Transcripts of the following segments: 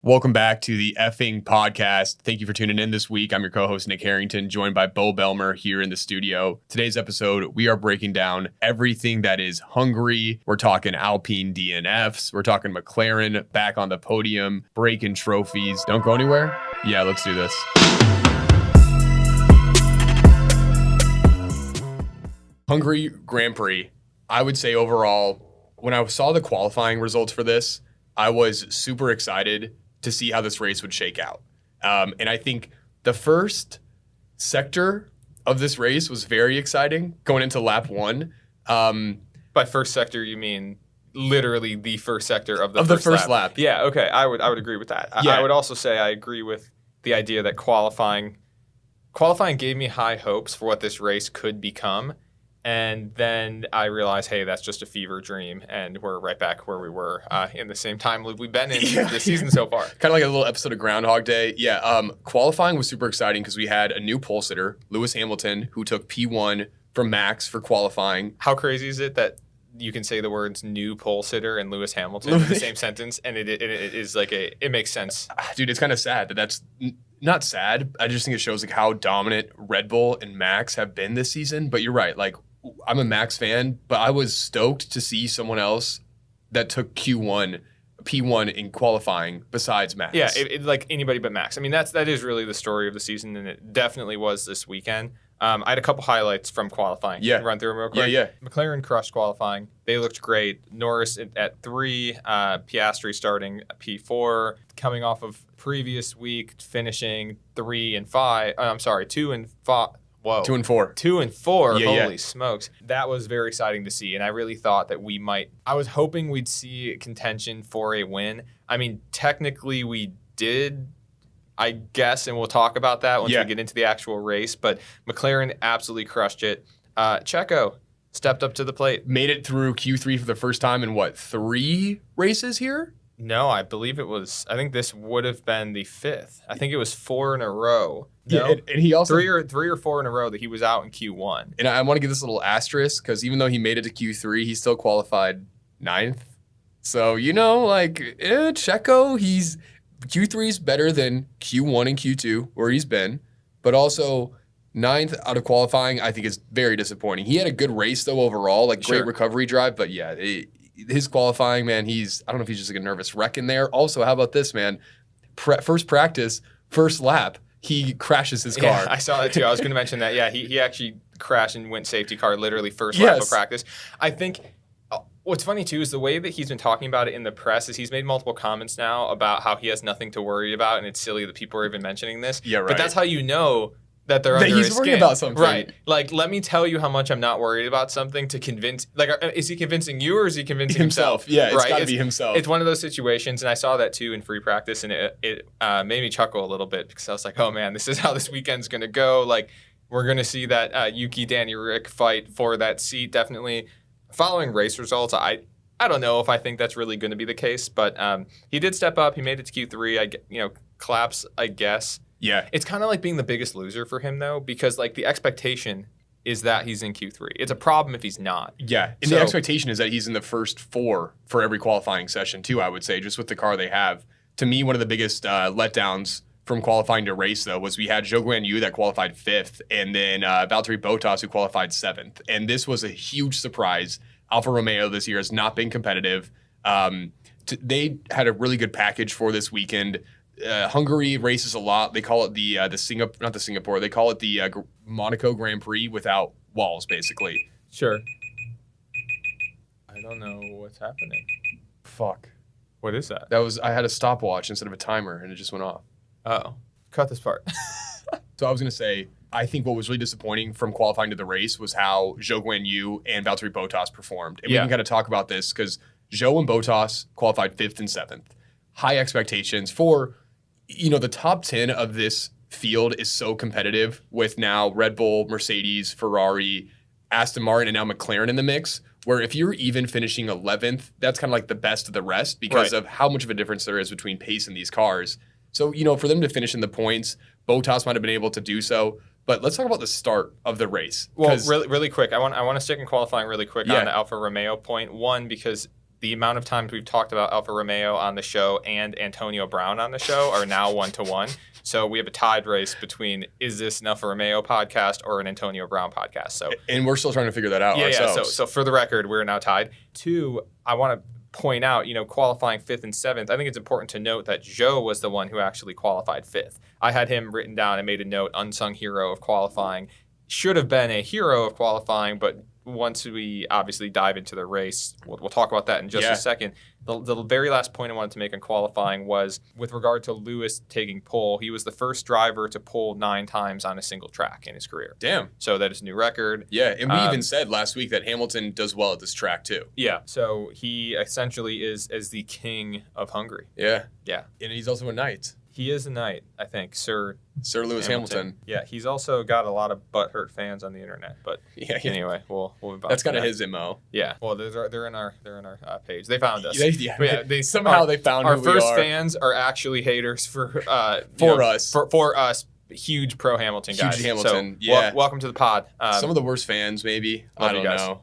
Welcome back to the effing podcast. Thank you for tuning in this week. I'm your co-host, Nick Harrington, joined by Bo Belmer here in the studio. Today's episode, we are breaking down everything that is Hungary. We're talking Alpine DNFs. We're talking McLaren back on the podium, breaking trophies. Don't go anywhere. Yeah, let's do this. Hungary Grand Prix. I would say overall, when I saw the qualifying results for this, I was super excited to see how this race would shake out. And I think the first sector of this race was very exciting going into lap one. By first sector, you mean literally the first sector of the first lap. Yeah, okay. I would agree with that. Yeah. I would also say I agree with the idea that qualifying gave me high hopes for what this race could become. And then I realized, hey, that's just a fever dream, and we're right back where we were in the same time loop we've been in this season so far. Kind of like a little episode of Groundhog Day. Yeah, qualifying was super exciting because we had a new pole sitter, Lewis Hamilton, who took P1 from Max for qualifying. How crazy is it that you can say the words new pole sitter and Lewis Hamilton in the same sentence, and it is like it makes sense. Dude, it's kind of sad that's not sad. I just think it shows like how dominant Red Bull and Max have been this season. But you're right, like, I'm a Max fan, but I was stoked to see someone else that took P1 in qualifying besides Max. Yeah, it like anybody but Max. I mean, that is really the story of the season, and it definitely was this weekend. I had a couple highlights from qualifying. Yeah. Run through them real quick. Yeah. McLaren crushed qualifying. They looked great. Norris at 3, Piastri starting P4, coming off of previous week, finishing 2 and 5. Whoa. 2 and 4. 2 and 4. Yeah, Holy smokes. That was very exciting to see. And I really thought that I was hoping we'd see contention for a win. I mean, technically we did, I guess, and we'll talk about that once we get into the actual race. But McLaren absolutely crushed it. Checo stepped up to the plate. Made it through Q3 for the first time in 3 races here? No, I believe I think this would have been the 5th. I think it was 4 in a row. No? Yeah, and he also... 3 or 4 in a row that he was out in Q1. And I want to give this a little asterisk because even though he made it to Q3, he still qualified 9th. So, Checo, Q3 is better than Q1 and Q2 where he's been. But also 9th out of qualifying, I think is very disappointing. He had a good race though overall, great recovery drive. But yeah, his qualifying, man, I don't know if he's just like a nervous wreck in there. Also, how about this, man? First practice, first lap, he crashes his car. Yeah, I saw that too. I was going to mention that. Yeah, he actually crashed and went safety car literally first lap of practice. I think what's funny too is the way that he's been talking about it in the press is he's made multiple comments now about how he has nothing to worry about, and it's silly that people are even mentioning this. Yeah, right. But that's how you know that they're under his he's worried skin. About something. Right. Like, let me tell you how much I'm not worried about something to convince. Like, is he convincing you or is he convincing himself? Yeah, it's got to be himself. It's one of those situations, and I saw that too in free practice, and it made me chuckle a little bit because I was like, oh man, this is how this weekend's going to go. Like, we're going to see that Yuki Danny Rick fight for that seat. Definitely following race results, I don't know if I think that's really going to be the case, but he did step up. He made it to Q3. Claps, I guess. Yeah. It's kind of like being the biggest loser for him, though, because the expectation is that he's in Q3. It's a problem if he's not. Yeah. And the expectation is that he's in the first 4 for every qualifying session, too, I would say, just with the car they have. To me, one of the biggest letdowns from qualifying to race, though, was we had Zhou Guanyu that qualified 5th, and then Valtteri Bottas, who qualified 7th. And this was a huge surprise. Alfa Romeo this year has not been competitive. They had a really good package for this weekend. Hungary races a lot. They call it They call it the Monaco Grand Prix without walls, basically. Sure. I don't know what's happening. Fuck. What is that? I had a stopwatch instead of a timer, and it just went off. Oh. Cut this part. So I was going to say, I think what was really disappointing from qualifying to the race was how Zhou Guanyu and Valtteri Bottas performed. And we can kind of talk about this because Zhou and Bottas qualified 5th and 7th. High expectations for... the top 10 of this field is so competitive with now Red Bull, Mercedes, Ferrari, Aston Martin, and now McLaren in the mix, where if you're even finishing 11th, that's kind of like the best of the rest because of how much of a difference there is between pace in these cars. So, for them to finish in the points, Bottas might have been able to do so. But let's talk about the start of the race. Well, really quick, I want to stick in qualifying really quick on the Alfa Romeo point. One, because the amount of times we've talked about Alfa Romeo on the show and Antonio Brown on the show are now 1-1. So we have a tied race between, is this an Alfa Romeo podcast or an Antonio Brown podcast? So, and we're still trying to figure that out ourselves. Yeah. So for the record, we're now tied. 2, I want to point out, qualifying 5th and 7th, I think it's important to note that Zhou was the one who actually qualified 5th. I had him written down and made a note, unsung hero of qualifying. Should have been a hero of qualifying, but once we obviously dive into the race, we'll talk about that in just a second. The very last point I wanted to make on qualifying was with regard to Lewis taking pole. He was the first driver to pole 9 times on a single track in his career. Damn. So that is a new record. Yeah, and we even said last week that Hamilton does well at this track too. Yeah, so he essentially is the king of Hungary. Yeah. Yeah. And he's also a knight. He is a knight, I think, Sir Lewis Hamilton. Yeah, he's also got a lot of butthurt fans on the internet. But anyway, we'll move on. That's kind of his MO. Yeah. Well, they're in our page. They found us. They somehow they found our who we are. Our first fans are actually haters for us. For us. Huge pro Hamilton guys. Huge Hamilton. So, welcome to the pod. Some of the worst fans, maybe. I don't know.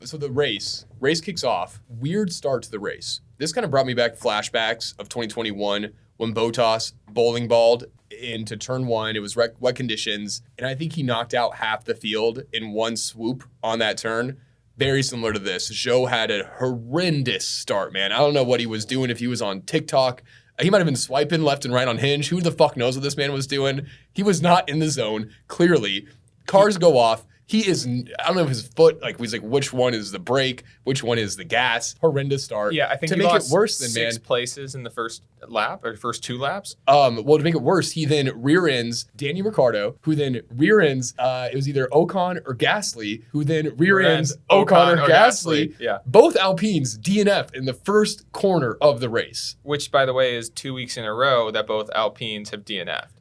So the race kicks off. Weird start to the race. This kind of brought me back flashbacks of 2021 when Bottas bowling balled into turn 1. It was wet conditions, and I think he knocked out half the field in one swoop on that turn. Very similar to this. Zhou had a horrendous start, man. I don't know what he was doing, if he was on TikTok. He might have been swiping left and right on Hinge. Who the fuck knows what this man was doing? He was not in the zone, clearly. Cars go off. He is, I don't know if his foot, he's like, which one is the brake? Which one is the gas? Horrendous start. Yeah, I think to he make lost it worse than 6 places in the first lap or first 2 laps. Well, to make it worse, he then rear ends Danny Ricciardo, who then rear ends, it was either Ocon or Gasly, who then rear ends Ocon or Gasly. Yeah. Both Alpines DNF in the first corner of the race. Which, by the way, is 2 weeks in a row that both Alpines have DNF'd.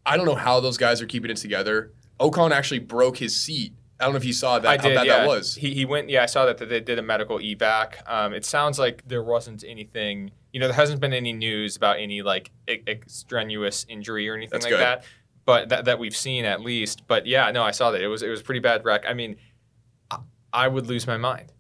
I don't know how those guys are keeping it together. Ocon actually broke his seat. I don't know if you saw that, how bad that was. He went, I saw that they did a medical evac. It sounds like there wasn't anything, there hasn't been any news about any extraneous injury or anything that. But that we've seen at least. But I saw that. It was a pretty bad wreck. I mean, I would lose my mind.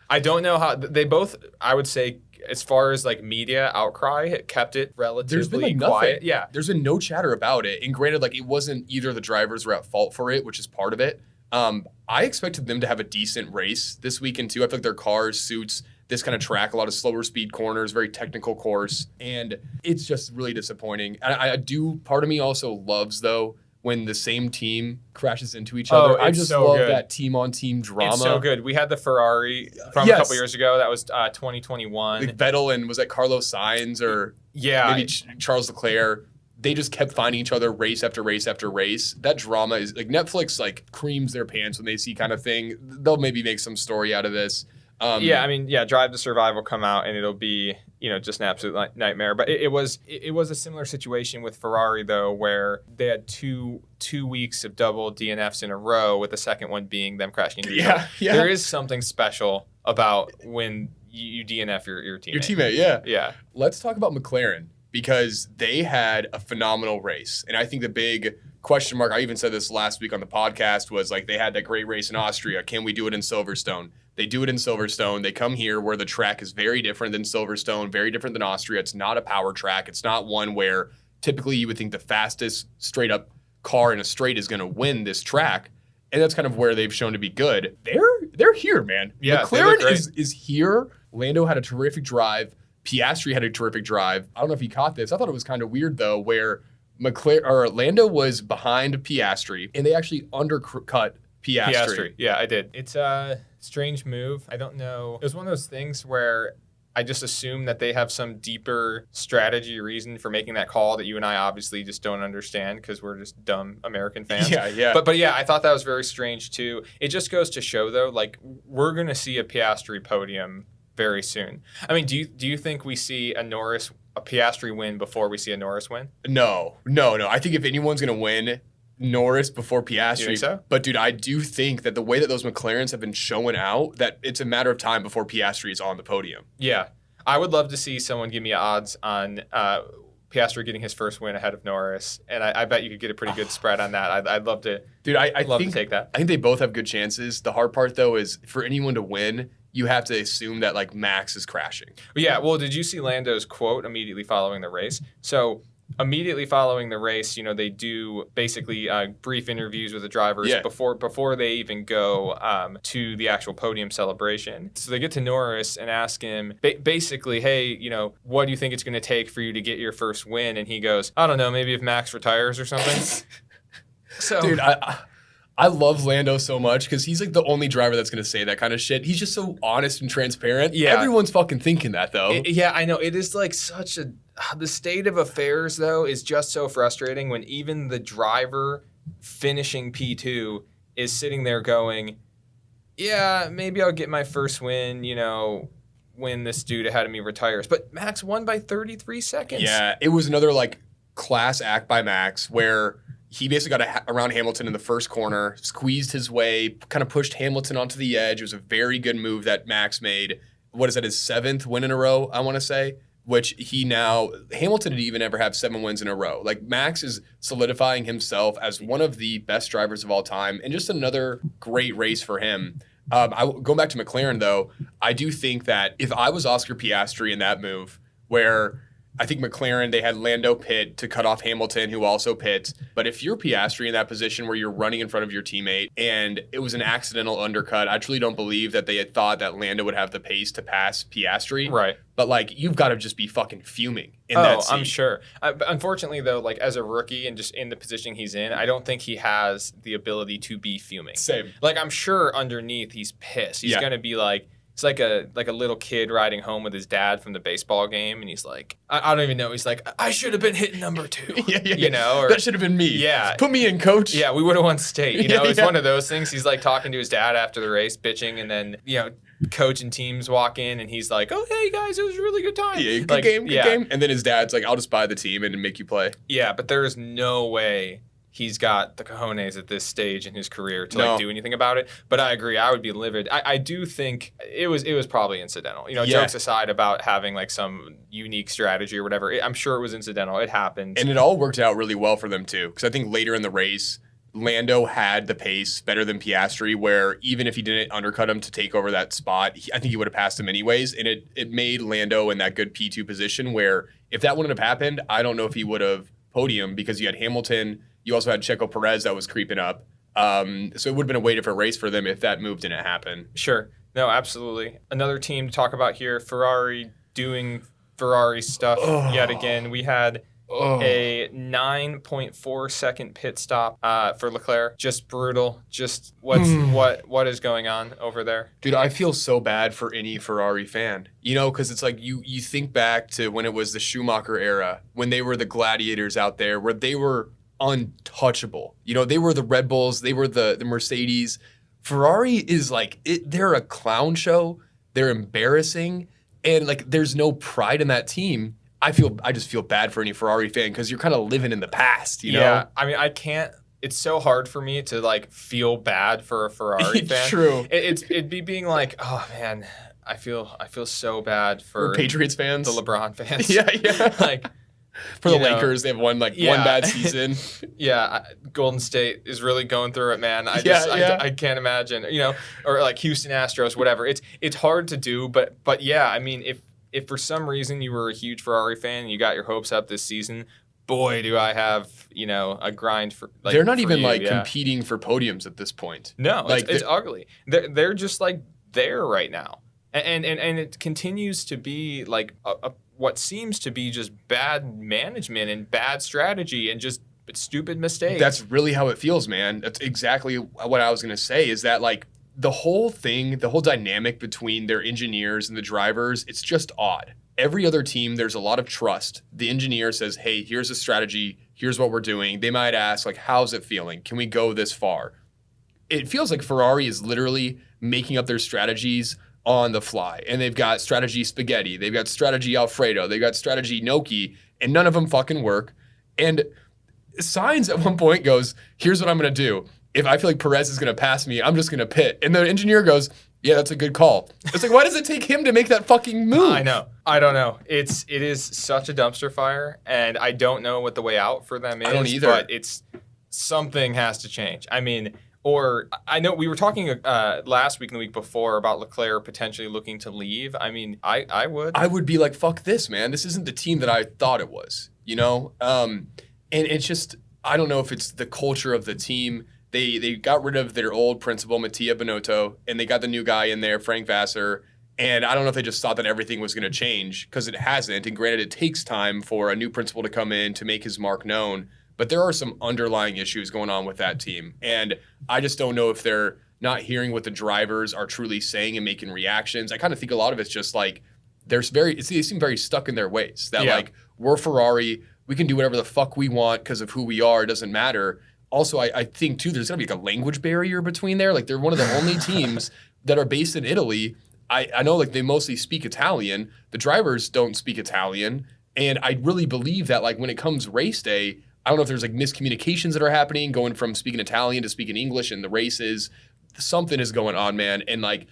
I don't know how they both, I would say, as far as media outcry, kept it relatively quiet. Yeah. There's been no chatter about it. And granted, it wasn't either of the drivers were at fault for it, which is part of it. I expected them to have a decent race this weekend too. I feel like their car suits this kind of track, a lot of slower speed corners, very technical course. And it's just really disappointing. And part of me also loves though, when the same team crashes into each other. I just love that team-on-team drama. It's so good. We had the Ferrari from a couple years ago. That was 2021. Vettel and was that Carlos Sainz or maybe Charles Leclerc? They just kept finding each other race after race after race. That drama is Netflix creams their pants when they see kind of thing. They'll maybe make some story out of this. Drive to Survive will come out and it'll be, just an absolute nightmare. But it was a similar situation with Ferrari though, where they had two weeks of double DNFs in a row, with the second one being them crashing into each other. Yeah. There is something special about when you DNF your teammate. Your teammate, yeah. Yeah. Let's talk about McLaren, because they had a phenomenal race. And I think the big question mark, I even said this last week on the podcast, was they had that great race in Austria. Can we do it in Silverstone? They do it in Silverstone. They come here where the track is very different than Silverstone, very different than Austria. It's not a power track. It's not one where typically you would think the fastest straight up car in a straight is going to win this track. And that's kind of where they've shown to be good. They're here, man. Yeah, McLaren is here. Lando had a terrific drive. Piastri had a terrific drive. I don't know if you caught this. I thought it was kind of weird though, where Lando was behind Piastri and they actually undercut Piastri. Yeah, I did. It's a strange move. I don't know. It was one of those things where I just assume that they have some deeper strategy reason for making that call that you and I obviously just don't understand because we're just dumb American fans. Yeah. But I thought that was very strange too. It just goes to show though, we're going to see a Piastri podium very soon. I mean, do you think we see a Piastri win before we see a Norris win? No. I think if anyone's going to win, Norris before Piastri. You think so? But dude, I do think that the way that those McLarens have been showing out, that it's a matter of time before Piastri is on the podium. Yeah. I would love to see someone give me odds on Piastri getting his first win ahead of Norris, and I bet you could get a pretty good spread on that. I'd love to. Dude, I'd love to take that. I think they both have good chances. The hard part though is for anyone to win, you have to assume that like Max is crashing. Yeah. Well, did you see Lando's quote immediately following the race? So immediately following the race, they do basically brief interviews with the drivers before they even go to the actual podium celebration. So they get to Norris and ask him basically, hey, what do you think it's going to take for you to get your first win? And he goes, I don't know, maybe if Max retires or something. So, dude, I love Lando so much because he's like the only driver that's going to say that kind of shit. He's just so honest and transparent. Yeah. Everyone's fucking thinking that, though. Yeah, I know. It is like such a... The state of affairs, though, is just so frustrating when even the driver finishing P2 is sitting there going, yeah, maybe I'll get my first win, when this dude ahead of me retires. But Max won by 33 seconds. Yeah, it was another like class act by Max where he basically got around Hamilton in the first corner, squeezed his way, kind of pushed Hamilton onto the edge. It was a very good move that Max made. What is that, his 7th win in a row, I want to say? Which Hamilton didn't even ever have 7 wins in a row. Like, Max is solidifying himself as one of the best drivers of all time, and just another great race for him. Going back to McLaren, though, I do think that if I was Oscar Piastri in that move, where I think McLaren, they had Lando pit to cut off Hamilton, who also pits. But if you're Piastri in that position where you're running in front of your teammate and it was an accidental undercut, I truly don't believe that they had thought that Lando would have the pace to pass Piastri. Right. But, like, you've got to just be fucking fuming in that seat. I'm sure. Unfortunately, though, like, as a rookie and just in the position he's in, I don't think he has the ability to be fuming. Same. Like, I'm sure underneath he's pissed. He's going to be like... It's like a little kid riding home with his dad from the baseball game, and he's like, I don't even know. He's like, I should have been hitting number 2. Or, that should have been me. Yeah. Put me in, coach. Yeah, we would have won state. It's one of those things. He's like talking to his dad after the race, bitching, and then, coach and teams walk in, and he's like, oh, hey, guys, it was a really good time. Yeah, good game. And then his dad's like, I'll just buy the team and make you play. Yeah, but there is no way he's got the cojones at this stage in his career to do anything about it. But I agree, I would be livid. I do think it was probably incidental. Jokes aside about having like some unique strategy or whatever. I'm sure it was incidental. It happened. And it all worked out really well for them too. Because I think later in the race, Lando had the pace better than Piastri, where even if he didn't undercut him to take over that spot, I think he would have passed him anyways. And it made Lando in that good P2 position where if that wouldn't have happened, I don't know if he would have podiumed because you had Hamilton. You also had Checo Perez that was creeping up. So it would have been a way different race for them if that move didn't happen. Sure. No, absolutely. Another team to talk about here, Ferrari doing Ferrari stuff yet again. We had a 9.4 second pit stop for Leclerc. Just brutal. Just what is going on over there? Dude, I feel so bad for any Ferrari fan. Because it's like you think back to when it was the Schumacher era, when they were the gladiators out there, where they were untouchable. They were the Red Bulls, they were the Mercedes. Ferrari is like, they're a clown show. They're embarrassing. And like, there's no pride in that team. I just feel bad for any Ferrari fan because you're kind of living in the past, you know? Yeah, I mean, I can't. It's so hard for me to like feel bad for a Ferrari fan. True. It'd be being like, oh man, I feel so bad for Patriots fans, the LeBron fans. Yeah. Like for the Lakers, they've won one bad season. Yeah, Golden State is really going through it, man. I can't imagine. Or like Houston Astros, whatever. It's hard to do, but yeah, I mean, if for some reason you were a huge Ferrari fan and you got your hopes up this season, boy, do I have, a grind for like they're not even competing for podiums at this point. No, like it's ugly. They're just like there right now. And it continues to be like what seems to be just bad management and bad strategy and just stupid mistakes. That's really how it feels, man. That's exactly what I was going to say is that like the whole thing, the whole dynamic between their engineers and the drivers, it's just odd. Every other team, there's a lot of trust. The engineer says, hey, here's a strategy. Here's what we're doing. They might ask, like, how's it feeling? Can we go this far? It feels like Ferrari is literally making up their strategies on the fly. And they've got strategy spaghetti. They've got strategy Alfredo. They've got strategy gnocchi. And none of them fucking work. And Sainz at one point goes, here's what I'm going to do. If I feel like Perez is going to pass me, I'm just going to pit. And the engineer goes, yeah, that's a good call. It's like, why does it take him to make that fucking move? I know. I don't know. It is such a dumpster fire, and I don't know what the way out for them is. I don't either. But something has to change. I mean, Or I know we were talking last week and the week before about Leclerc potentially looking to leave. I mean, I would. I would be like, fuck this, man. This isn't the team that I thought it was, you know? And it's just, I don't know if it's the culture of the team. They got rid of their old principal, Mattia Binotto, and they got the new guy in there, Frank Vassar. And I don't know if they just thought that everything was going to change, because it hasn't. And granted, it takes time for a new principal to come in to make his mark known. But there are some underlying issues going on with that team. And I just don't know if they're not hearing what the drivers are truly saying and making reactions. I kind of think a lot of it's just like they seem very stuck in their ways. That like, we're Ferrari, we can do whatever the fuck we want because of who we are. It doesn't matter. Also, I think, too, there's going to be like a language barrier between there. Like, they're one of the only teams that are based in Italy. I know, like, they mostly speak Italian. The drivers don't speak Italian. And I really believe that, like, when it comes race day, I don't know if there's, like, miscommunications that are happening, going from speaking Italian to speaking English in the races. Something is going on, man. And, like,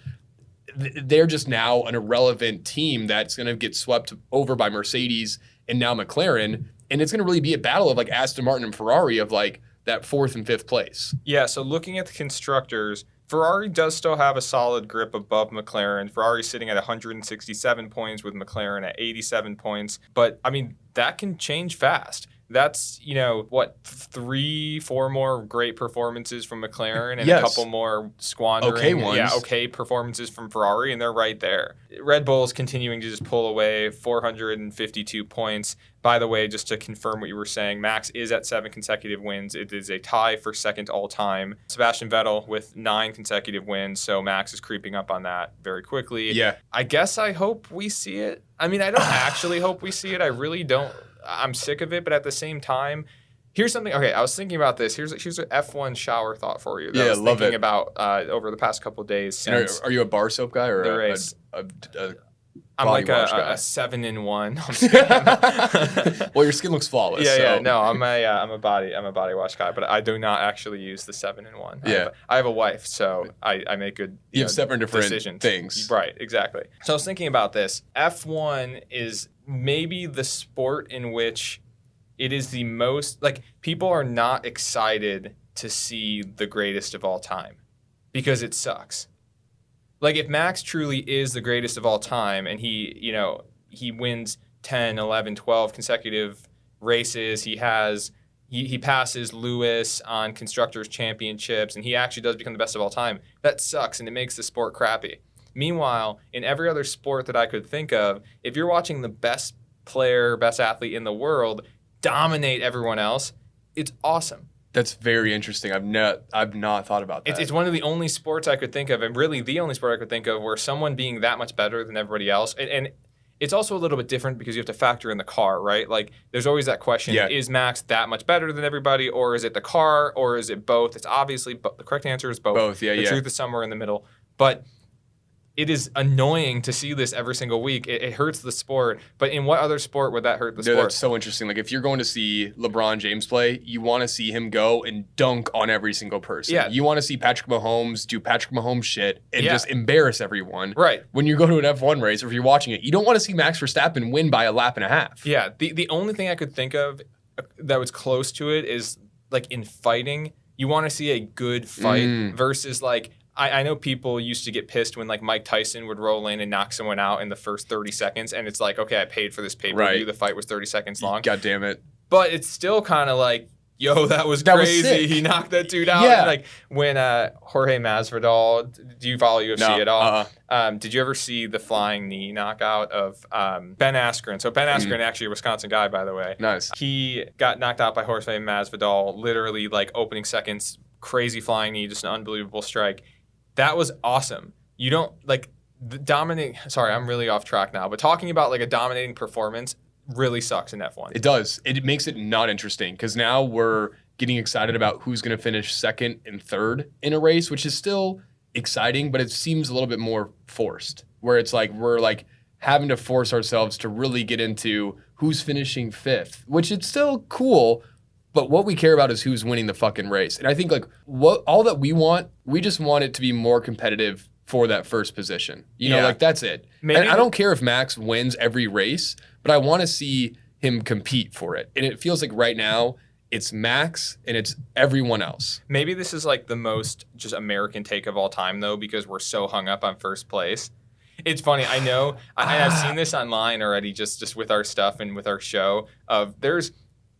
they're just now an irrelevant team that's going to get swept over by Mercedes and now McLaren. And it's going to really be a battle of, like, Aston Martin and Ferrari of, like, that 4th and 5th place. Yeah, so looking at the constructors, Ferrari does still have a solid grip above McLaren. Ferrari's sitting at 167 points with McLaren at 87 points. But, I mean, that can change fast. That's, 3-4 more great performances from McLaren and a couple more squandering. Okay performances from Ferrari, and they're right there. Red Bull's continuing to just pull away 452 points. By the way, just to confirm what you were saying, Max is at 7 consecutive wins. It is a tie for second all time. Sebastian Vettel with 9 consecutive wins, so Max is creeping up on that very quickly. Yeah. I guess I hope we see it. I mean, I don't actually hope we see it. I really don't. I'm sick of it, but at the same time, here's something. Okay, I was thinking about this. Here's an F1 shower thought for you. That I was love thinking it. About over the past couple of days. Since Are you a bar soap guy or the race? I'm body like wash a guy? 7-in-1. Well, your skin looks flawless. Yeah. No, I'm a body wash guy, but I do not actually use the 7-in-1. Yeah. I have a wife, so I make good. You have 7 different decisions. things. Right. Exactly. So I was thinking about this. F1 is maybe the sport in which it is the most, like, people are not excited to see the greatest of all time because it sucks. Like, if Max truly is the greatest of all time and he wins 10, 11, 12 consecutive races, he passes Lewis on Constructors' Championships, and he actually does become the best of all time, that sucks, and it makes the sport crappy. Meanwhile, in every other sport that I could think of, if you're watching the best player, best athlete in the world dominate everyone else, it's awesome. That's very interesting. I've not thought about that. It's one of the only sports I could think of, and really the only sport I could think of where someone being that much better than everybody else, and it's also a little bit different because you have to factor in the car, right? Like, there's always that question, is Max that much better than everybody, or is it the car, or is it both? It's obviously, the correct answer is both. Both, The truth is somewhere in the middle. But it is annoying to see this every single week. It hurts the sport. But in what other sport would that hurt the sport? That's so interesting. Like, if you're going to see LeBron James play, you want to see him go and dunk on every single person. Yeah. You want to see Patrick Mahomes do Patrick Mahomes shit and just embarrass everyone. Right. When you go to an F1 race, or if you're watching it, you don't want to see Max Verstappen win by a lap and a half. Yeah. The only thing I could think of that was close to it is, like, in fighting, you want to see a good fight versus, like, I know people used to get pissed when, like, Mike Tyson would roll in and knock someone out in the first 30 seconds, and it's like, okay, I paid for this pay-per-view. Right. The fight was 30 seconds long. God damn it. But it's still kind of like, yo, that was crazy. He knocked that dude out. Yeah. And, like, when Jorge Masvidal, do you follow UFC at all? Did you ever see the flying knee knockout of Ben Askren? So Ben Askren, actually a Wisconsin guy, by the way. Nice. He got knocked out by Jorge Masvidal, literally, like, opening seconds, crazy flying knee, just an unbelievable strike. That was awesome. You don't, like, sorry, I'm really off track now, but talking about, like, a dominating performance really sucks in F1. It does. It makes it not interesting because now we're getting excited about who's going to finish second and third in a race, which is still exciting, but it seems a little bit more forced, where it's like we're, like, having to force ourselves to really get into who's finishing fifth, which it's still cool. But what we care about is who's winning the fucking race. And I think, like, all that we want, we just want it to be more competitive for that first position. You know, like, that's it. And I don't care if Max wins every race, but I want to see him compete for it. And it feels like right now, it's Max and it's everyone else. Maybe this is like the most just American take of all time, though, because we're so hung up on first place. It's funny. I know. I've seen this online already, just with our stuff and with our show.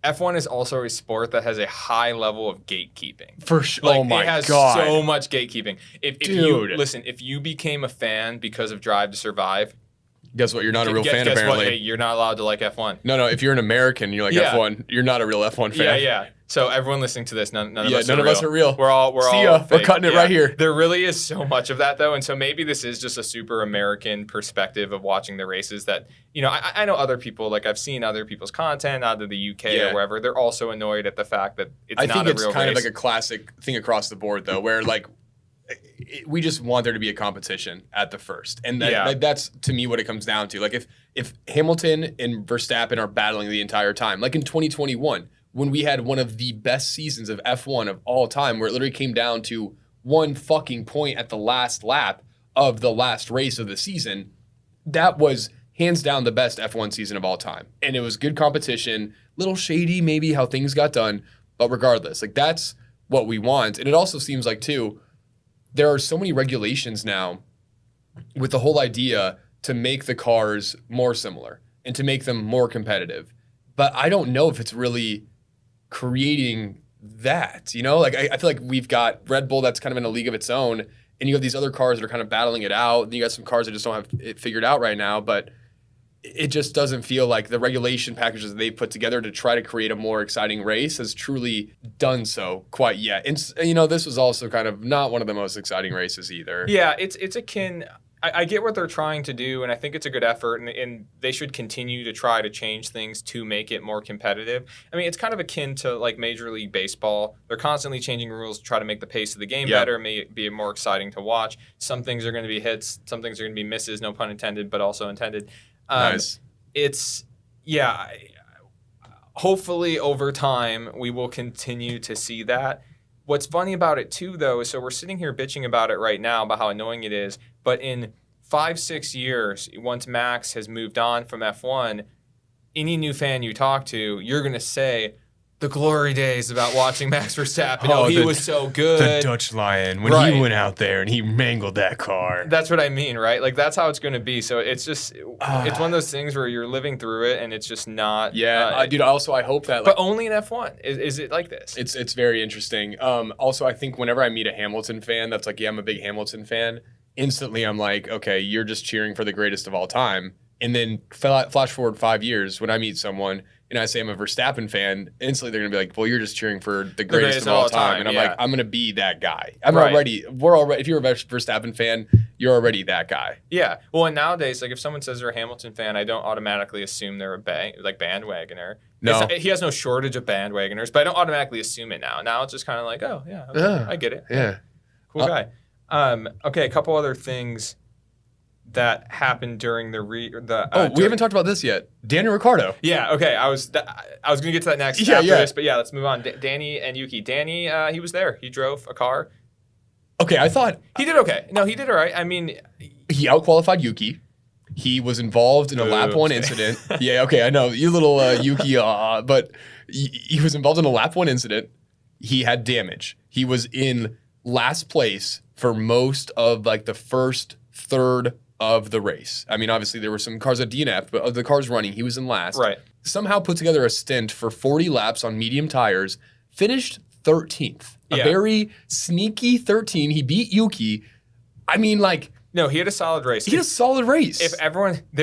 F1 is also a sport that has a high level of gatekeeping. For sure. Like, oh my it has God. so much gatekeeping. If you became a fan because of Drive to Survive, guess what? You're not a real fan, guess apparently. What? Hey, you're not allowed to like F1. No. If you're an American, you're like F1. You're not a real F1 fan. Yeah. So everyone listening to this, none of us are real. We're See all ya. fake. We're cutting it right here. There really is so much of that, though, and so maybe this is just a super American perspective of watching the races. That I know other people, like I've seen other people's content out of the UK or wherever. They're also annoyed at the fact that it's not a real race. I think it's kind of like a classic thing across the board, though, where like we just want there to be a competition at the first, and that's to me what it comes down to. Like if Hamilton and Verstappen are battling the entire time, like in 2021. When we had one of the best seasons of F1 of all time, where it literally came down to one fucking point at the last lap of the last race of the season, that was hands down the best F1 season of all time. And it was good competition, little shady maybe how things got done, but regardless, like that's what we want. And it also seems like too, there are so many regulations now with the whole idea to make the cars more similar and to make them more competitive. But I don't know if it's really creating that, like I feel like we've got Red Bull that's kind of in a league of its own, and you have these other cars that are kind of battling it out, and you got some cars that just don't have it figured out right now, but it just doesn't feel like the regulation packages that they've put together to try to create a more exciting race has truly done so quite yet. And this was also kind of not one of the most exciting races either. Yeah, it's akin. I get what they're trying to do, and I think it's a good effort, and they should continue to try to change things to make it more competitive. I mean, it's kind of akin to like Major League Baseball. They're constantly changing rules to try to make the pace of the game better, make it be more exciting to watch. Some things are going to be hits, some things are going to be misses, no pun intended, but also intended. Nice. Hopefully over time, we will continue to see that. What's funny about it too, though, is so we're sitting here bitching about it right now, about how annoying it is. But in 5-6 years, once Max has moved on from F1, any new fan you talk to, you're going to say the glory days about watching Max Verstappen. He was so good. The Dutch Lion, when he went out there and he mangled that car. That's what I mean, right? Like, that's how it's going to be. So it's just, it's one of those things where you're living through it and it's just not. Yeah, dude, also I hope that. But only in F1. Is it like this? It's very interesting. Also, I think whenever I meet a Hamilton fan that's like, yeah, I'm a big Hamilton fan, instantly I'm like, okay, you're just cheering for the greatest of all time. And then flash forward 5 years, when I meet someone and I say I'm a Verstappen fan, instantly they're going to be like, well, you're just cheering for the greatest of all time. And I'm like, I'm going to be that guy. We're already, if you're a Verstappen fan, you're already that guy. Yeah. Well, and nowadays, like if someone says they're a Hamilton fan, I don't automatically assume they're a bandwagoner. No. He has no shortage of bandwagoners, but I don't automatically assume it now. Now it's just kind of like, oh, yeah, okay, I get it. Yeah. Cool guy. Okay, a couple other things that happened during we haven't talked about this yet. Daniel Ricciardo. Yeah, okay. I was going to get to that next after this, but yeah, let's move on. Danny and Yuki. Danny, he was there. He drove a car. Okay, I thought he did okay. No, he did all right. I mean, he outqualified Yuki. He was involved in a lap one incident. Yeah, okay, I know you little Yuki, but he was involved in a lap one incident. He had damage. He was in last place for most of like the first third of the race. I mean, obviously there were some cars at DNF, but of the cars running, he was in last. Right. Somehow put together a stint for 40 laps on medium tires, finished 13th. A very sneaky 13. He beat Yuki. I mean, like... No, he had a solid race. There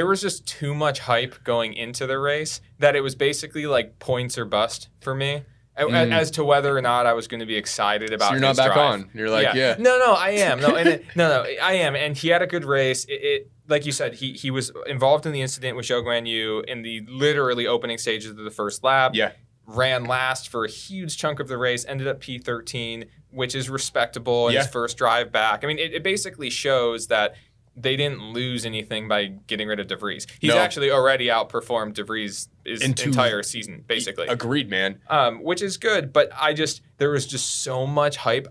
was just too much hype going into the race that it was basically like points or bust for me. As to whether or not I was going to be excited about. So you're not back on. You're like, yeah. No, I am. No, I am. And he had a good race. It like you said, he was involved in the incident with Zhou Guanyu in the literally opening stages of the first lap. Yeah. Ran last for a huge chunk of the race. Ended up P13, which is respectable in his first drive back. I mean, it basically shows that they didn't lose anything by getting rid of De Vries. He's actually already outperformed De Vries' entire season, basically. Agreed, man. Which is good, but there was just so much hype.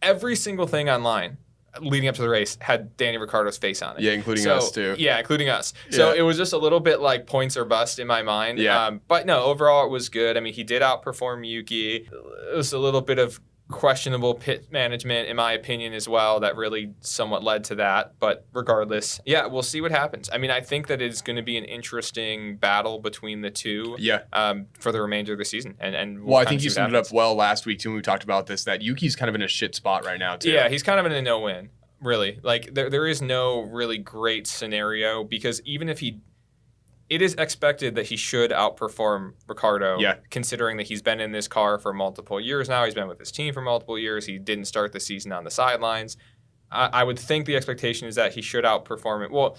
Every single thing online leading up to the race had Danny Ricciardo's face on it. Yeah, including us too. Yeah, including us. Yeah. So it was just a little bit like points or bust in my mind. Yeah. But no, overall it was good. I mean, he did outperform Yuki. It was a little bit of questionable pit management, in my opinion, as well, that really somewhat led to that. But regardless, yeah, we'll see what happens. I mean, I think that it's going to be an interesting battle between the two for the remainder of the season. And well, I think you summed it up well last week, too, when we talked about this, that Yuki's kind of in a shit spot right now, too. Yeah, he's kind of in a no-win, really. Like, there is no really great scenario, because even if it is expected that he should outperform Ricciardo, considering that he's been in this car for multiple years now. He's been with his team for multiple years. He didn't start the season on the sidelines. I would think the expectation is that he should outperform it. Well,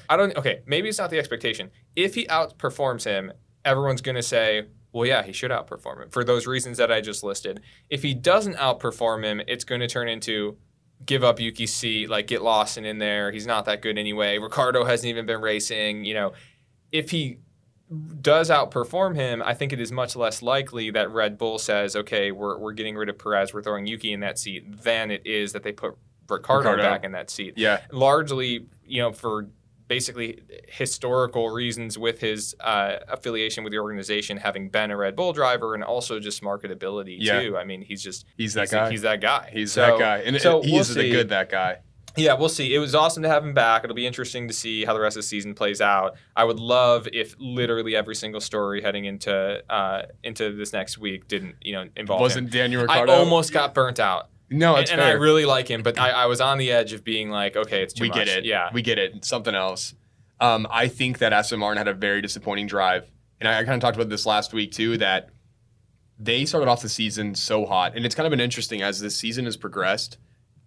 maybe it's not the expectation. If he outperforms him, everyone's going to say, well, yeah, he should outperform him for those reasons that I just listed. If he doesn't outperform him, it's going to turn into give up Yuki's seat, like get Lawson in there. He's not that good anyway. Ricciardo hasn't even been racing, If he does outperform him, I think it is much less likely that Red Bull says, okay, we're getting rid of Perez, we're throwing Yuki in that seat, than it is that they put Ricciardo back in that seat. Yeah. Largely, for basically historical reasons with his affiliation with the organization, having been a Red Bull driver, and also just marketability too. I mean, he's that guy. He's that guy. And so he is that guy. Yeah, we'll see. It was awesome to have him back. It'll be interesting to see how the rest of the season plays out. I would love if literally every single story heading into this next week didn't, involve Wasn't him. Daniel Ricciardo? I almost got burnt out. No, it's fair. And I really like him, but I was on the edge of being like, okay, it's too much. We get it. Yeah. We get it. Something else. I think that Aston Martin had a very disappointing drive. And I kind of talked about this last week too, that they started off the season so hot. And it's kind of been interesting as this season has progressed,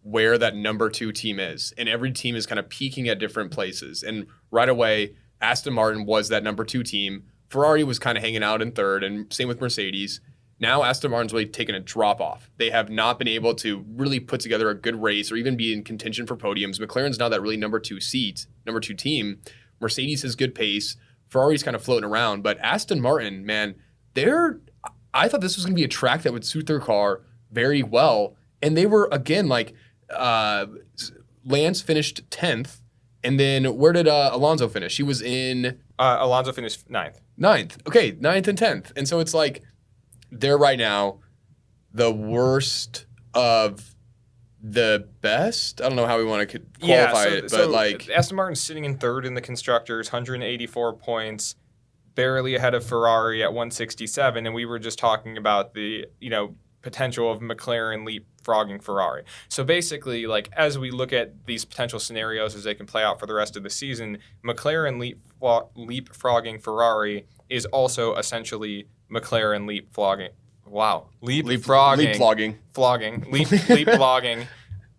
where that number 2 team is. And every team is kind of peaking at different places. And right away, Aston Martin was that number 2 team. Ferrari was kind of hanging out in third, and same with Mercedes. Now Aston Martin's really taken a drop off. They have not been able to really put together a good race or even be in contention for podiums. McLaren's now that really number 2 team. Mercedes has good pace. Ferrari's kind of floating around. But Aston Martin, man, I thought this was going to be a track that would suit their car very well. And they were, again, like, Lance finished 10th, and then where did Alonso finish? He was in... Alonso finished 9th. 9th. Okay, 9th and 10th. And so it's like they're right now the worst of the best. I don't know how we want to qualify it, but like... Aston Martin's sitting in third in the Constructors, 184 points, barely ahead of Ferrari at 167, and we were just talking about the, potential of McLaren leapfrogging Ferrari. So basically, like, as we look at these potential scenarios as they can play out for the rest of the season, McLaren leapfrogging Ferrari is also essentially McLaren leapfrogging. Wow. Leapfrogging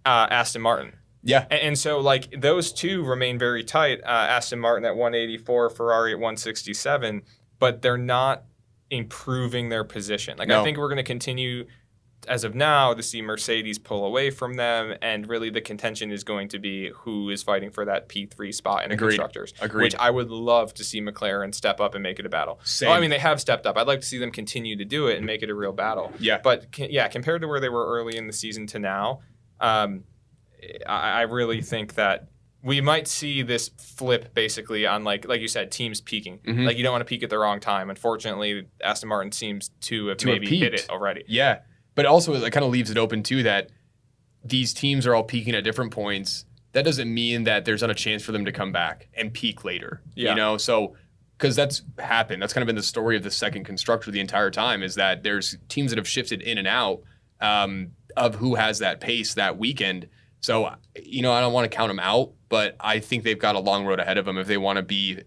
Aston Martin. Yeah. And so, like, those two remain very tight. Aston Martin at 184, Ferrari at 167, but they're not improving their position. Like, no. I think we're going to continue, as of now, to see Mercedes pull away from them, and really the contention is going to be who is fighting for that P3 spot in the Constructors. Agreed. Which I would love to see McLaren step up and make it a battle. Same. Well, I mean, they have stepped up. I'd like to see them continue to do it and make it a real battle. Yeah. But, compared to where they were early in the season to now, I really think that we might see this flip basically on, like you said, teams peaking. Mm-hmm. Like, you don't want to peak at the wrong time. Unfortunately, Aston Martin seems to have maybe hit it already. Yeah. But also, it kind of leaves it open, too, that these teams are all peaking at different points. That doesn't mean that there's not a chance for them to come back and peak later. Yeah. So, because that's happened. That's kind of been the story of the second constructor the entire time, is that there's teams that have shifted in and out of who has that pace that weekend. So, I don't want to count them out, but I think they've got a long road ahead of them if they want to be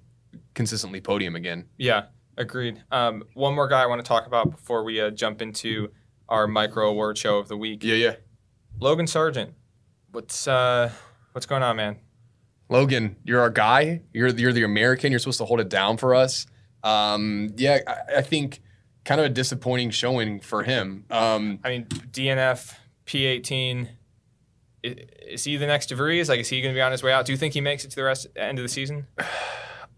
consistently podium again. Yeah, agreed. One more guy I want to talk about before we jump into our micro award show of the week. Yeah. Logan Sargent. What's going on, man? Logan, you're our guy. You're the American. You're supposed to hold it down for us. I think kind of a disappointing showing for him. DNF, P18. Is he the next DeVries? Like, is he going to be on his way out? Do you think he makes it to the end of the season?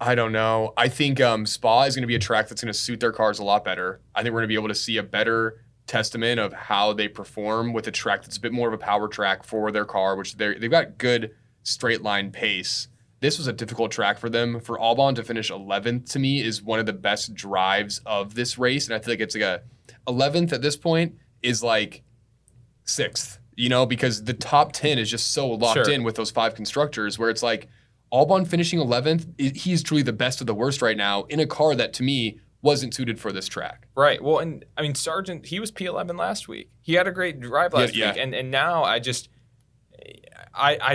I don't know. I think Spa is going to be a track that's going to suit their cars a lot better. I think we're going to be able to see a better testament of how they perform with a track that's a bit more of a power track for their car, which they've got good straight line pace. This was a difficult track for them. For Albon to finish 11th to me is one of the best drives of this race. And I feel like it's like a 11th at this point is like 6th, because the top 10 is just so locked in with those 5 constructors where it's like Albon finishing 11th, he's truly the best of the worst right now in a car that to me wasn't suited for this track. Right. Well, and I mean, Sargent, he was P11 last week. He had a great drive last week. And now I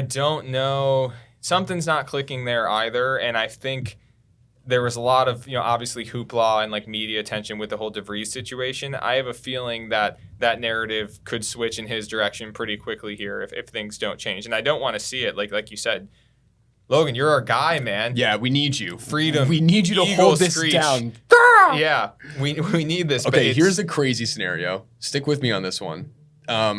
don't know. Something's not clicking there either. And I think there was a lot of, obviously hoopla and like media attention with the whole DeVries situation. I have a feeling that narrative could switch in his direction pretty quickly here if things don't change. And I don't want to see it. Like you said, Logan, you're our guy, man. Yeah, we need you. Freedom. We need you to hold this down. Yeah, we need this. Okay, here's a crazy scenario. Stick with me on this one. My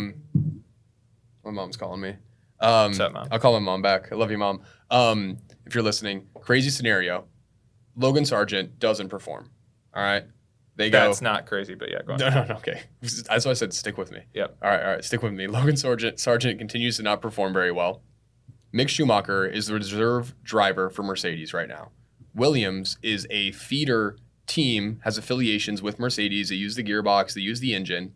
mom's calling me. What's up, Mom? I'll call my mom back. I love you, Mom. If you're listening, crazy scenario. Logan Sargent doesn't perform. All right? That's not crazy, but yeah, go on. No, okay. That's why I said stick with me. Yep. All right, stick with me. Logan Sargent continues to not perform very well. Mick Schumacher is the reserve driver for Mercedes right now. Williams is a feeder team, has affiliations with Mercedes. They use the gearbox, they use the engine.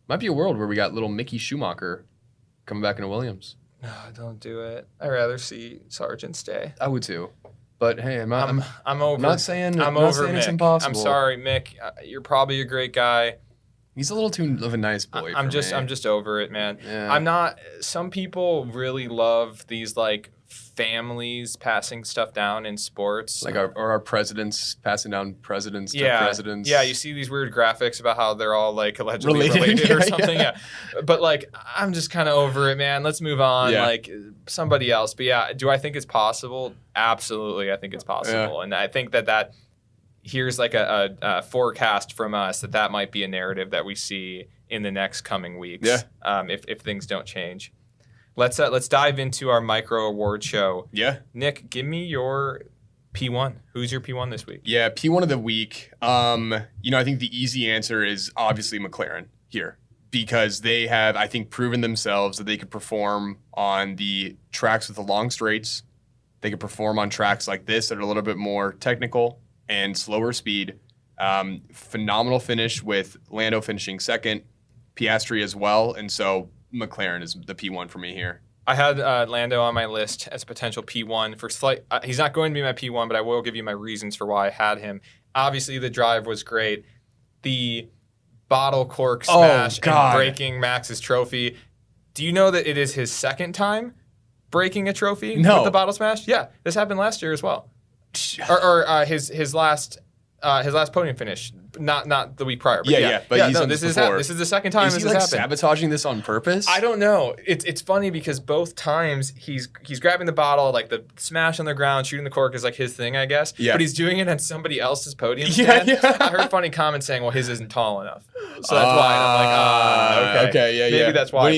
Might be a world where we got little Mickey Schumacher coming back into Williams. No, don't do it. I'd rather see Sargent stay. I would too. But hey, I'm over. I'm not saying Mick. It's impossible. I'm sorry, Mick. You're probably a great guy. He's a little too of a nice boy. I'm just over it, man. Yeah. I'm not. Some people really love these like families passing stuff down in sports, like our presidents passing down presidents to presidents. Yeah, you see these weird graphics about how they're all like allegedly related or something. Yeah. But like, I'm just kind of over it, man. Let's move on. Yeah. Like somebody else. But yeah, do I think it's possible? Absolutely, I think it's possible, and I think that. Here's like a forecast from us that might be a narrative that we see in the next coming weeks. Yeah. If things don't change. Let's dive into our micro award show. Yeah. Nick, give me your P1. Who's your P1 this week? Yeah, P1 of the week. I think the easy answer is obviously McLaren here because they have, I think, proven themselves that they could perform on the tracks with the long straights. They could perform on tracks like this that are a little bit more technical and slower speed. Phenomenal finish with Lando finishing second, Piastri as well. And so McLaren is the P1 for me here. I had Lando on my list as a potential P1 for slight. He's not going to be my P1, but I will give you my reasons for why I had him. Obviously, the drive was great. The bottle cork smash and breaking Max's trophy. Do you know that it is his second time breaking a trophy with the bottle smash? Yeah, this happened last year as well. Or his last podium finish, not the week prior. But this is the second time this has happened. Sabotaging this on purpose? I don't know. It's funny because both times he's grabbing the bottle, like the smash on the ground, shooting the cork is like his thing, I guess. Yeah. But he's doing it on somebody else's podium stand. Yeah. I heard funny comments saying, "Well, his isn't tall enough," so that's why. And I'm like, okay, Maybe that's why.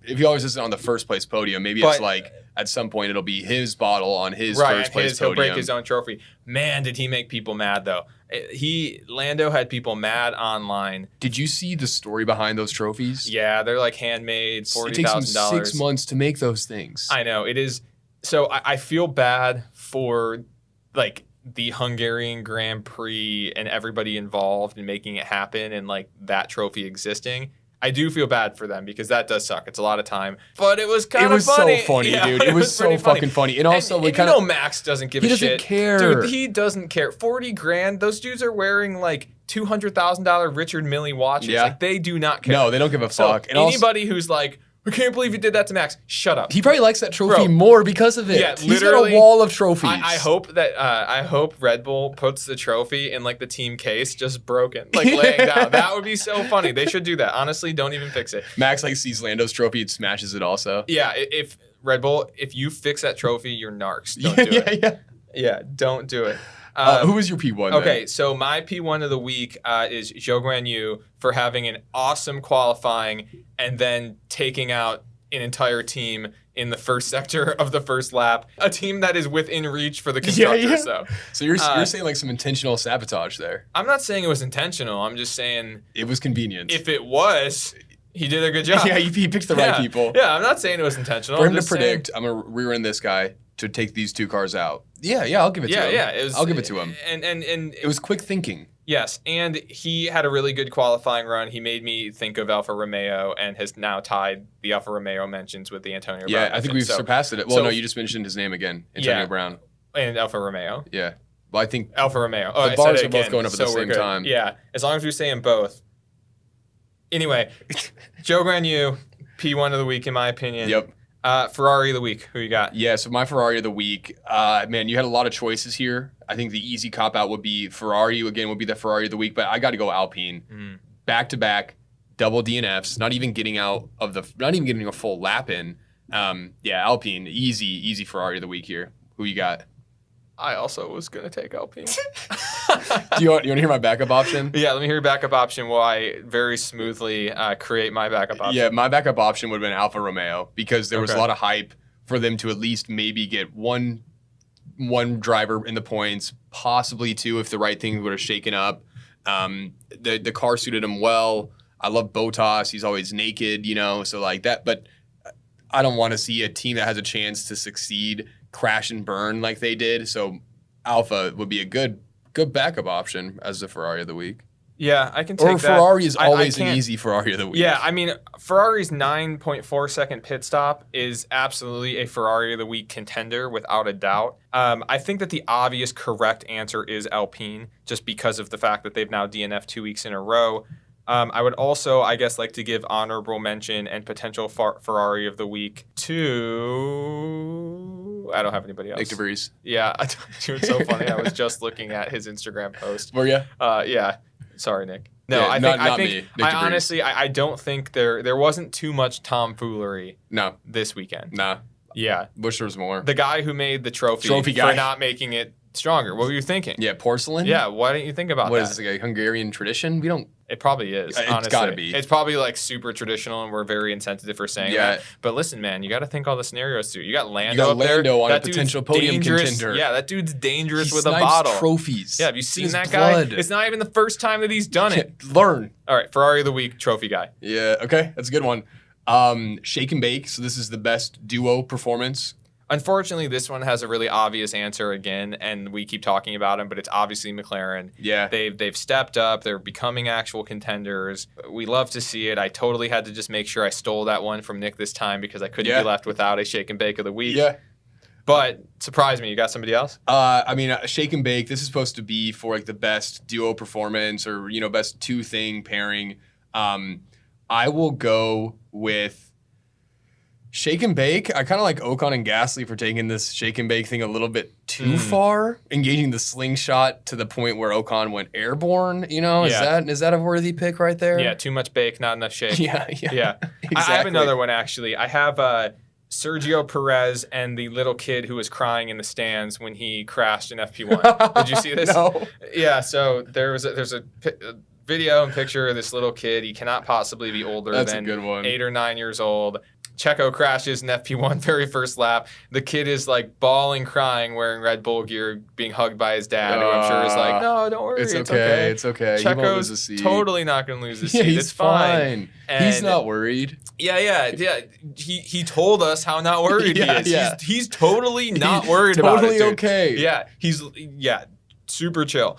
If he always isn't on the first place podium, maybe it's like at some point it'll be his bottle on his first place podium. He'll break his own trophy. Man, did he make people mad though. Lando had people mad online. Did you see the story behind those trophies? Yeah, they're like handmade, $40,000. It takes him 6 months to make those things. I know, it is. So I feel bad for like the Hungarian Grand Prix and everybody involved in making it happen and like that trophy existing. I do feel bad for them because that does suck. It's a lot of time, but it was kind of funny. It was so funny, dude. It was so fucking funny. And also, Max doesn't give a shit. He doesn't care. Dude, he doesn't care. $40,000. Those dudes are wearing like $200,000 Richard Mille watches. Yeah. Like they do not care. No, they don't give a fuck. And anybody who's like, I can't believe you did that to Max. Shut up. He probably likes that trophy more because of it. Yeah, he's got a wall of trophies. I hope Red Bull puts the trophy in like the team case, just broken, like laying down. That would be so funny. They should do that. Honestly, don't even fix it. Max like sees Lando's trophy and smashes it also. Yeah, if Red Bull, if you fix that trophy, you're narcs. Don't do it. Yeah, don't do it. Who was your P1 Okay, then? so my P1 of the week is Zhou Guanyu for having an awesome qualifying and then taking out an entire team in the first sector of the first lap. A team that is within reach for the constructors, though. So you're saying like some intentional sabotage there. I'm not saying it was intentional. I'm just saying it was convenient. If it was, he did a good job. Yeah, he picked the right people. Yeah, I'm not saying it was intentional. For him to predict, I'm going to rear-end this guy to take these two cars out. Yeah, I'll give it to him. Yeah, I'll give it to him. And it was quick thinking. Yes, and he had a really good qualifying run. He made me think of Alfa Romeo and has now tied the Alfa Romeo mentions with the Antonio Brown. Yeah, I think we've surpassed it. Well, no, you just mentioned his name again, Antonio Brown. And Alfa Romeo. Yeah. Well, I think Alfa Romeo. Oh, the bars are both going up at the same time. Yeah, as long as we say them both. Anyway, Joe Guan Yu, P1 of the week, in my opinion. Yep. Ferrari of the week. Who you got? Yeah, so my Ferrari of the week, man, you had a lot of choices here. I think the easy cop-out would be Ferrari, again, would be the Ferrari of the week, but I got to go Alpine. Back-to-back, double DNFs, not even getting a full lap in. Alpine, easy Ferrari of the week here. Who you got? I also was going to take Alpine. Do you want to hear my backup option? Yeah, let me hear your backup option while I very smoothly create my backup option. Yeah, my backup option would have been Alfa Romeo because there was a lot of hype for them to at least maybe get one driver in the points, possibly two if the right thing would have shaken up. The car suited him well. I love Bottas. He's always naked, so like that. But I don't want to see a team that has a chance to succeed crash and burn like they did. So Alpha would be a good backup option as the Ferrari of the week. Yeah, I can take that. Or Ferrari is always an easy Ferrari of the week. Yeah, I mean, Ferrari's 9.4 second pit stop is absolutely a Ferrari of the week contender without a doubt. I think that the obvious correct answer is Alpine, just because of the fact that they've now DNF'd 2 weeks in a row. I would also, I guess, like to give honorable mention and potential Ferrari of the week to... I don't have anybody else. Nick DeVries. Yeah, it's so funny. I was just looking at his Instagram post. Were you? Yeah. Sorry, Nick. No, yeah, I honestly, I don't think there wasn't too much tomfoolery. No. This weekend. Nah. Yeah. Wish there was more. The guy who made the trophy guy for not making it stronger. What were you thinking? Yeah, porcelain? Yeah, why didn't you think about that? What is this, like a Hungarian tradition? We don't... It probably is, honestly. It's gotta be. It's probably like super traditional and we're very insensitive for saying that. But listen, man, you got to think all the scenarios through. You got Lando up there. On a potential podium contender. Yeah, that dude's dangerous with a bottle. Trophies. Yeah, have you seen that guy? It's not even the first time that he's done it. Learn. All right, Ferrari of the week, trophy guy. Yeah, okay, that's a good one. Shake and bake, so this is the best duo performance. Unfortunately, this one has a really obvious answer again, and we keep talking about him, but it's obviously McLaren. Yeah. They've stepped up. They're becoming actual contenders. We love to see it. I totally had to just make sure I stole that one from Nick this time because I couldn't be left without a shake and bake of the week. Yeah. But surprise me, you got somebody else? Shake and bake, this is supposed to be for like the best duo performance or, best two-thing pairing. I will go with Shake and bake. I kind of like Ocon and Gasly for taking this shake and bake thing a little bit too far, engaging the slingshot to the point where Ocon went airborne. Is that a worthy pick right there? Yeah, too much bake, not enough shake. Yeah. Exactly. I have another one actually. I have Sergio Perez and the little kid who was crying in the stands when he crashed in FP1. Did you see this? No. Yeah. So there's a video and picture of this little kid. He cannot possibly be older than 8 or 9 years old. Checo crashes in FP1 very first lap. The kid is like bawling, crying, wearing Red Bull gear, being hugged by his dad, who I'm sure is like, no, don't worry, it's okay. It's okay. Checo's totally not going to lose the seat. It's fine. He's not worried. Yeah. He told us how not worried he is. Yeah. He's totally not worried about it. Totally okay. Yeah, he's super chill.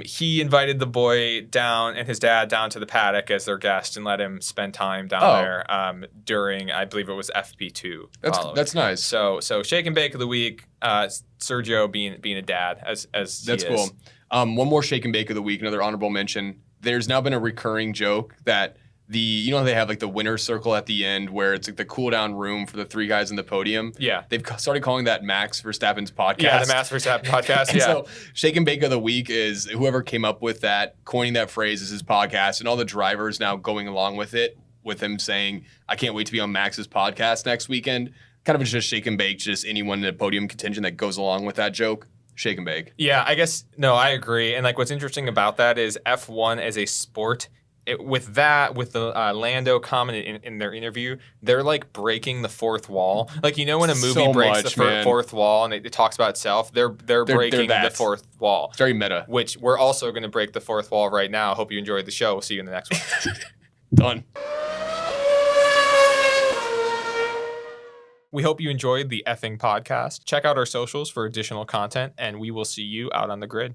He invited the boy down and his dad down to the paddock as their guest and let him spend time down there during, I believe it was FP2. That's nice. So shake and bake of the week, Sergio being a dad as that's cool. One more shake and bake of the week, another honorable mention. There's now been a recurring joke that how they have like the winner's circle at the end where it's like the cool down room for the three guys in the podium. Yeah. They've started calling that Max Verstappen's podcast. Yeah, the Max Verstappen podcast. Yeah. So shake and bake of the week is whoever came up with that, coining that phrase as his podcast, and all the drivers now going along with it, with him saying, I can't wait to be on Max's podcast next weekend. Kind of just shake and bake, just anyone in the podium contention that goes along with that joke. Shake and bake. Yeah, I guess, no, I agree. And like what's interesting about that is F1 as a sport with the Lando comment in their interview, they're like breaking the fourth wall. Like, you know, when a movie So breaks much, the fourth wall and it talks about itself, they're breaking the fourth wall. It's very meta. Which we're also going to break the fourth wall right now. Hope you enjoyed the show. We'll see you in the next one. Done. We hope you enjoyed the effing podcast. Check out our socials for additional content, and we will see you out on the grid.